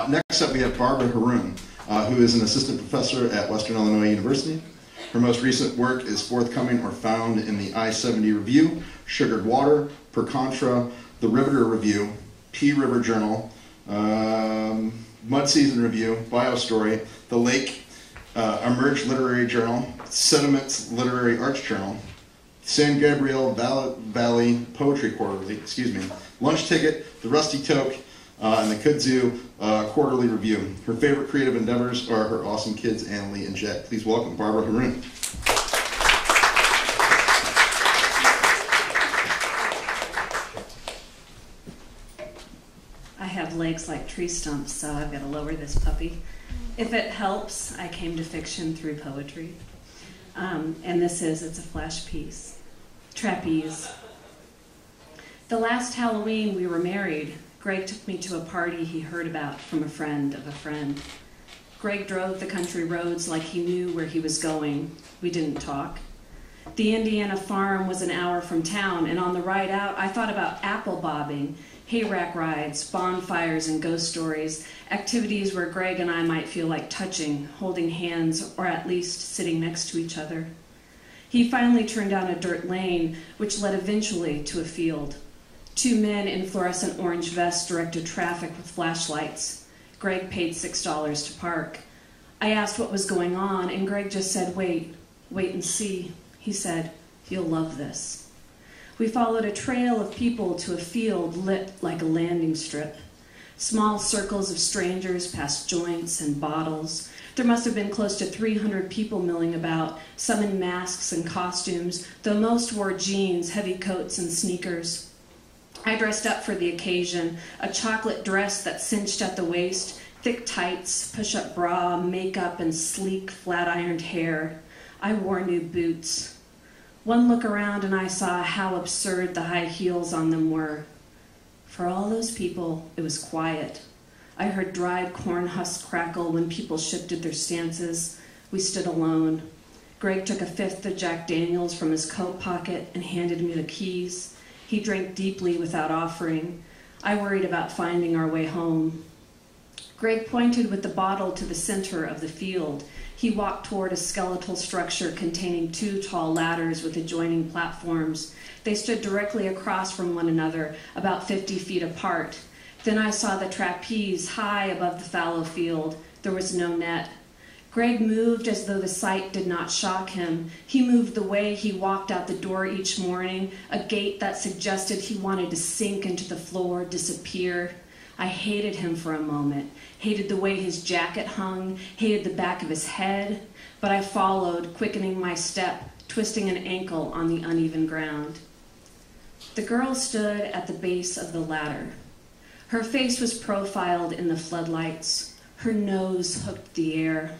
Next up we have Barbara Harroun, who is an assistant professor at Western Illinois University. Her most recent work is forthcoming or found in the I-70 Review, Sugared Water, Per Contra, The Riveter Review, P River Journal, Mud Season Review, BioStory, The Lake, Emerge Literary Journal, Sediments Literary Arts Journal, San Gabriel Valley Poetry Quarterly, Lunch Ticket, The Rusty Toke, and the Kudzu Quarterly Review. Her favorite creative endeavors are her awesome kids, Annalie and Jet. Please welcome Barbara Harroun. I have legs like tree stumps, so I've got to lower this puppy. If it helps, I came to fiction through poetry. And it's a flash piece. Trapeze. The last Halloween we were married, Greg took me to a party he heard about from a friend of a friend. Greg drove the country roads like he knew where he was going. We didn't talk. The Indiana farm was an hour from town, and on the ride out, I thought about apple bobbing, hayrack rides, bonfires, and ghost stories, activities where Greg and I might feel like touching, holding hands, or at least sitting next to each other. He finally turned down a dirt lane, which led eventually to a field. Two men in fluorescent orange vests directed traffic with flashlights. Greg paid $6 to park. I asked what was going on, and Greg just said, wait and see. He said, "You'll love this." We followed a trail of people to a field lit like a landing strip. Small circles of strangers past joints and bottles. There must have been close to 300 people milling about, some in masks and costumes, though most wore jeans, heavy coats, and sneakers. I dressed up for the occasion, a chocolate dress that cinched at the waist, thick tights, push-up bra, makeup, and sleek, flat-ironed hair. I wore new boots. One look around and I saw how absurd the high heels on them were. For all those people, it was quiet. I heard dried corn husks crackle when people shifted their stances. We stood alone. Greg took a fifth of Jack Daniels from his coat pocket and handed me the keys. He drank deeply without offering. I worried about finding our way home. Greg pointed with the bottle to the center of the field. He walked toward a skeletal structure containing two tall ladders with adjoining platforms. They stood directly across from one another, about 50 feet apart. Then I saw the trapeze high above the fallow field. There was no net. Greg moved as though the sight did not shock him. He moved the way he walked out the door each morning, a gait that suggested he wanted to sink into the floor, disappear. I hated him for a moment, hated the way his jacket hung, hated the back of his head, but I followed, quickening my step, twisting an ankle on the uneven ground. The girl stood at the base of the ladder. Her face was profiled in the floodlights. Her nose hooked the air.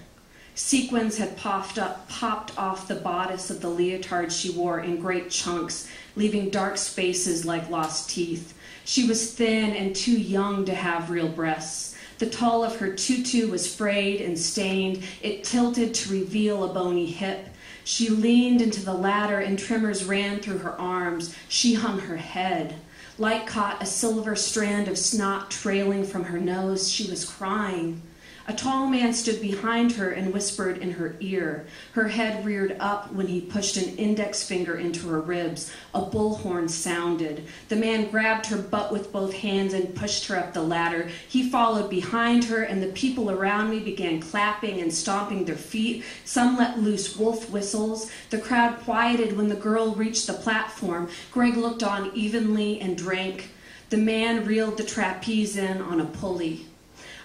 Sequins had popped off the bodice of the leotard she wore in great chunks, leaving dark spaces like lost teeth. She was thin and too young to have real breasts. The tulle of her tutu was frayed and stained. It tilted to reveal a bony hip. She leaned into the ladder and tremors ran through her arms. She hung her head. Light caught a silver strand of snot trailing from her nose. She was crying. A tall man stood behind her and whispered in her ear. Her head reared up when he pushed an index finger into her ribs. A bullhorn sounded. The man grabbed her butt with both hands and pushed her up the ladder. He followed behind her, and the people around me began clapping and stomping their feet. Some let loose wolf whistles. The crowd quieted when the girl reached the platform. Greg looked on evenly and drank. The man reeled the trapeze in on a pulley.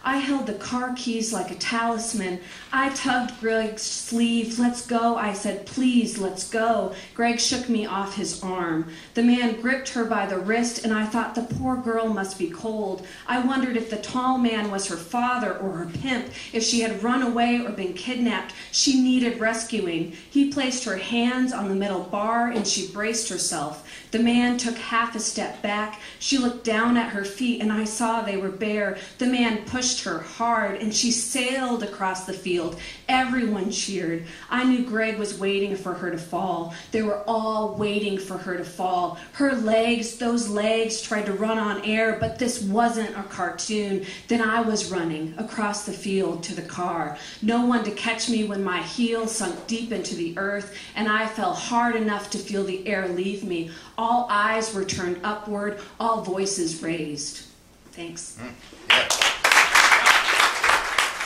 I held the car keys like a talisman. I tugged Greg's sleeve. "Let's go," I said. "Please, let's go." Greg shook me off his arm. The man gripped her by the wrist, and I thought the poor girl must be cold. I wondered if the tall man was her father or her pimp, if she had run away or been kidnapped. She needed rescuing. He placed her hands on the metal bar, and she braced herself. The man took half a step back. She looked down at her feet, and I saw they were bare. The man pushed pushed her hard, and she sailed across the field. Everyone cheered. I knew Greg was waiting for her to fall. They were all waiting for her to fall. Her legs, those legs, tried to run on air, but this wasn't a cartoon. Then I was running across the field to the car. No one to catch me when my heel sunk deep into the earth, and I fell hard enough to feel the air leave me. All eyes were turned upward, all voices raised. Thanks. Yeah.